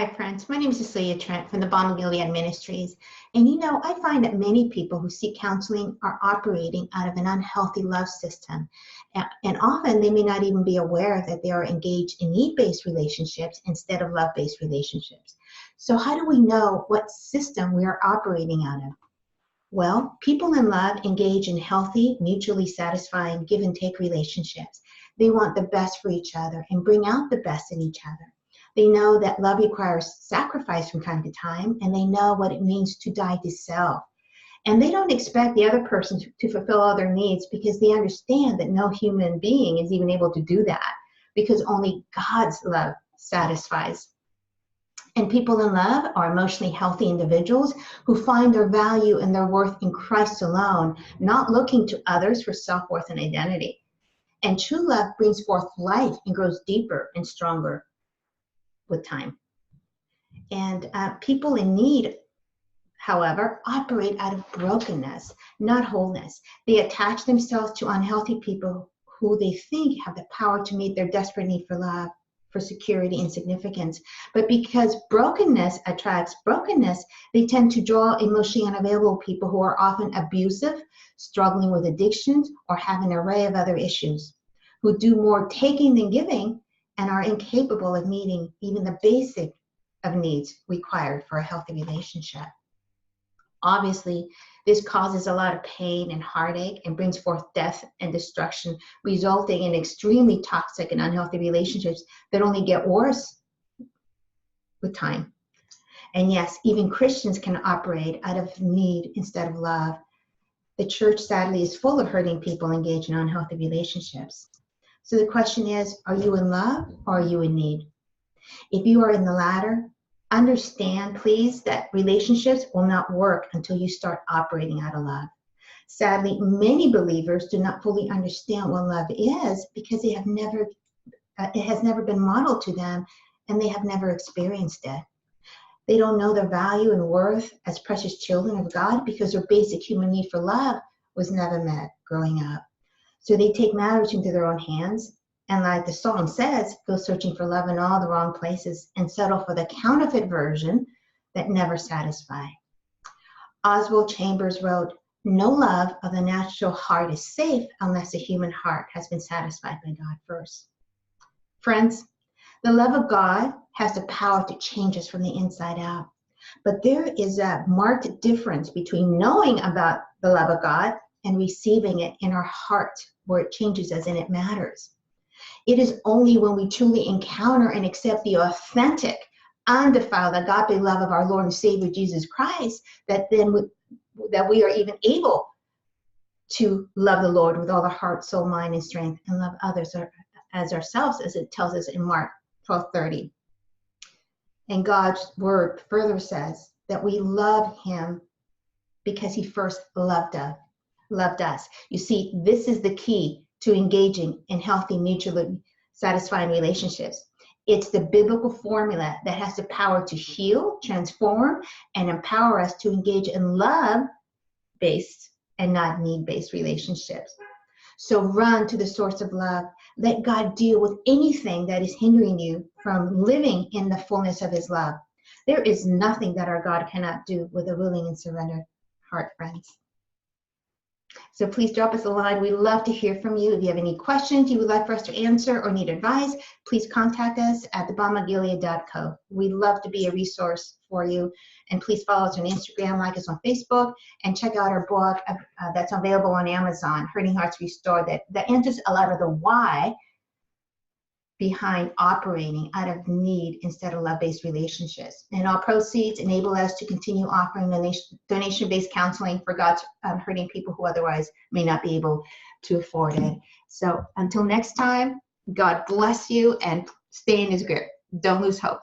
Hi, friends. My name is Cecilia Trent from the Balm of Gilead Ministries. And I find that many people who seek counseling are operating out of an unhealthy love system. And often they may not even be aware that they are engaged in need-based relationships instead of love-based relationships. So how do we know what system we are operating out of? Well, people in love engage in healthy, mutually satisfying give and take relationships. They want the best for each other and bring out the best in each other. They know that love requires sacrifice from time to time, and they know what it means to die to self. And they don't expect the other person to fulfill all their needs because they understand that no human being is even able to do that because only God's love satisfies. And people in love are emotionally healthy individuals who find their value and their worth in Christ alone, not looking to others for self-worth and identity. And true love brings forth life and grows deeper and stronger with time. And people in need, however, operate out of brokenness, not wholeness. They attach themselves to unhealthy people who they think have the power to meet their desperate need for love, for security and significance. But because brokenness attracts brokenness, they tend to draw emotionally unavailable people who are often abusive, struggling with addictions, or have an array of other issues, who do more taking than giving and are incapable of meeting even the basic of needs required for a healthy relationship. Obviously, this causes a lot of pain and heartache and brings forth death and destruction, resulting in extremely toxic and unhealthy relationships that only get worse with time. And yes, even Christians can operate out of need instead of love. The church, sadly, is full of hurting people engaged in unhealthy relationships. So the question is, are you in love or are you in need? If you are in the latter, understand, please, that relationships will not work until you start operating out of love. Sadly, many believers do not fully understand what love is because it has never been modeled to them and they have never experienced it. They don't know their value and worth as precious children of God because their basic human need for love was never met growing up. So they take matters into their own hands, and like the song says, go searching for love in all the wrong places and settle for the counterfeit version that never satisfies. Oswald Chambers wrote, "No love of the natural heart is safe unless the human heart has been satisfied by God first." Friends, the love of God has the power to change us from the inside out. But there is a marked difference between knowing about the love of God and receiving it in our heart, where it changes us and it matters. It is only when we truly encounter and accept the authentic, undefiled, agape love of our Lord and Savior Jesus Christ that we are even able to love the Lord with all our heart, soul, mind, and strength, and love others as ourselves, as it tells us in Mark 12:30. And God's word further says that we love him because he first loved us. You see, this is the key to engaging in healthy, mutually satisfying relationships. It's the biblical formula that has the power to heal, transform, and empower us to engage in love-based and not need-based relationships. So run to the source of love. Let God deal with anything that is hindering you from living in the fullness of his love. There is nothing that our God cannot do with a willing and surrendered heart, friends. So please drop us a line. We'd love to hear from you. If you have any questions you would like for us to answer or need advice, please contact us at thebalmofgilead.co. We'd love to be a resource for you. And please follow us on Instagram, like us on Facebook, and check out our book that's available on Amazon, Hurting Hearts Restored, that answers a lot of the why behind operating out of need instead of love-based relationships. And all proceeds enable us to continue offering donation-based counseling for God's hurting people who otherwise may not be able to afford it. So until next time, God bless you and stay in his grip. Don't lose hope.